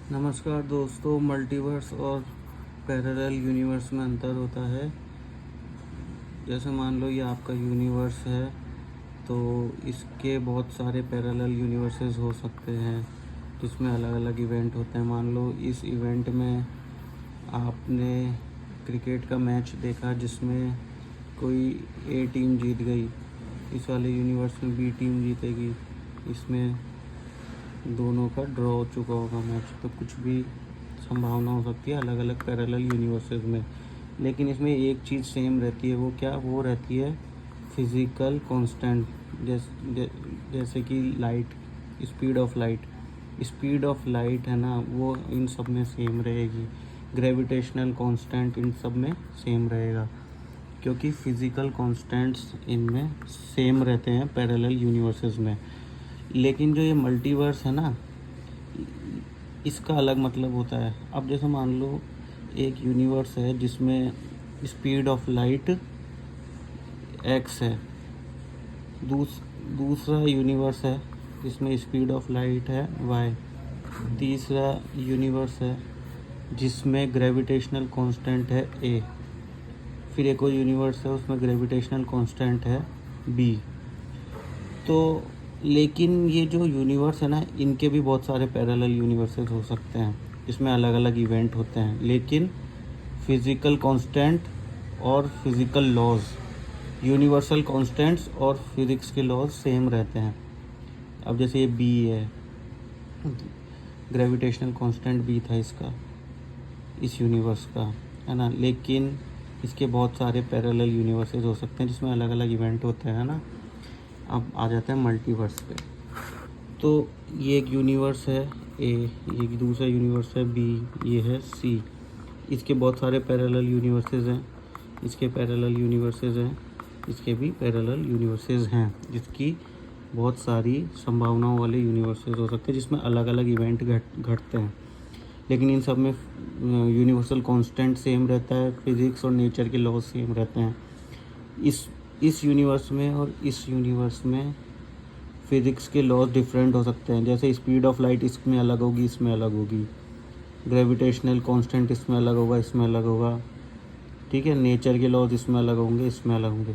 नमस्कार दोस्तों, मल्टीवर्स और पैरेलल यूनिवर्स में अंतर होता है। जैसे मान लो ये आपका यूनिवर्स है, तो इसके बहुत सारे पैरेलल यूनिवर्सेस हो सकते हैं जिसमें अलग अलग इवेंट होते हैं। मान लो इस इवेंट में आपने क्रिकेट का मैच देखा जिसमें कोई ए टीम जीत गई, इस वाले यूनिवर्स में बी टीम जीतेगी, इसमें दोनों का ड्रॉ हो चुका होगा मैच। तो कुछ भी संभावना हो सकती है अलग अलग पैरेलल यूनिवर्सेस में। लेकिन इसमें एक चीज़ सेम रहती है, वो क्या? वो रहती है फिज़िकल कांस्टेंट। जैसे कि लाइट, स्पीड ऑफ लाइट है ना, वो इन सब में सेम रहेगी। ग्रेविटेशनल कांस्टेंट इन सब में सेम रहेगा, क्योंकि फिज़िकल कांस्टेंट्स इनमें सेम रहते हैं पैरेलल यूनिवर्सेस में। लेकिन जो ये मल्टीवर्स है ना, इसका अलग मतलब होता है। अब जैसे मान लो एक यूनिवर्स है जिसमें स्पीड ऑफ लाइट x है, दूसरा यूनिवर्स है जिसमें स्पीड ऑफ लाइट है y, तीसरा यूनिवर्स है जिसमें ग्रेविटेशनल कांस्टेंट है a, फिर एक और यूनिवर्स है उसमें ग्रेविटेशनल कांस्टेंट है b। तो लेकिन ये जो यूनिवर्स है ना, इनके भी बहुत सारे पैरेलल यूनिवर्सेस हो सकते हैं, इसमें अलग अलग इवेंट होते हैं, लेकिन फिज़िकल कांस्टेंट और फिज़िकल लॉज, यूनिवर्सल कांस्टेंट्स और फिज़िक्स के लॉज सेम रहते हैं। अब जैसे ये बी है, ग्रेविटेशनल कांस्टेंट बी था इसका, इस यूनिवर्स का, है ना। लेकिन इसके बहुत सारे पैरेलल यूनिवर्सेस हो सकते हैं जिसमें अलग अलग इवेंट होते हैं ना। अब आ जाते हैं मल्टीवर्स पे। तो ये एक यूनिवर्स है ए, ये दूसरा यूनिवर्स है बी, ये है सी। इसके बहुत सारे पैरेलल यूनिवर्सेस हैं, इसके पैरेलल यूनिवर्सेस हैं, इसके भी पैरेलल यूनिवर्सेस हैं, जिसकी बहुत सारी संभावनाओं वाले यूनिवर्सेस हो सकते हैं जिसमें अलग अलग इवेंट घटते हैं। लेकिन इन सब में यूनिवर्सल कांस्टेंट सेम रहता है, फिज़िक्स और नेचर के लॉज सेम रहते हैं। इस यूनिवर्स में और इस यूनिवर्स में फिज़िक्स के लॉज डिफरेंट हो सकते हैं। जैसे स्पीड ऑफ लाइट इसमें अलग होगी, इसमें अलग होगी, ग्रेविटेशनल कांस्टेंट इसमें अलग होगा, इसमें अलग होगा, ठीक है। नेचर के लॉज इसमें अलग होंगे, इसमें अलग होंगे।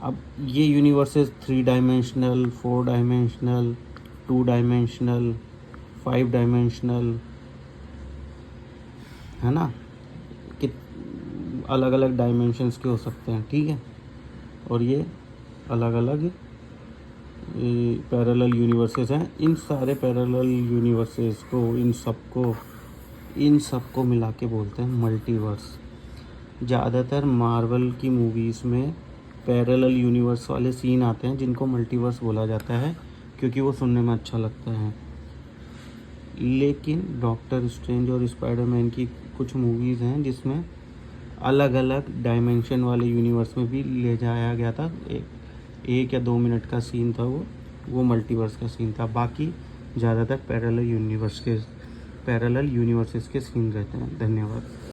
अब ये universes 3 dimensional, 4 dimensional, 2 dimensional, 5 dimensional, है ना, कि अलग अलग डायमेंशंस के हो सकते हैं, ठीक है। और ये अलग अलग पैरेलल यूनिवर्सेस हैं। इन सारे पैरेलल यूनिवर्सेस को, इन सब को मिला के बोलते हैं मल्टीवर्स। ज़्यादातर मार्वल की मूवीज़ में पैरेलल यूनिवर्स वाले सीन आते हैं जिनको मल्टीवर्स बोला जाता है, क्योंकि वो सुनने में अच्छा लगता है। लेकिन डॉक्टर स्ट्रेंज और स्पाइडरमैन की कुछ मूवीज़ हैं जिसमें अलग अलग डायमेंशन वाले यूनिवर्स में भी ले जाया गया था। एक या 2 मिनट का सीन था वो मल्टीवर्स का सीन था। बाकी ज़्यादातर पैरेलल यूनिवर्सेस के सीन रहते हैं। धन्यवाद।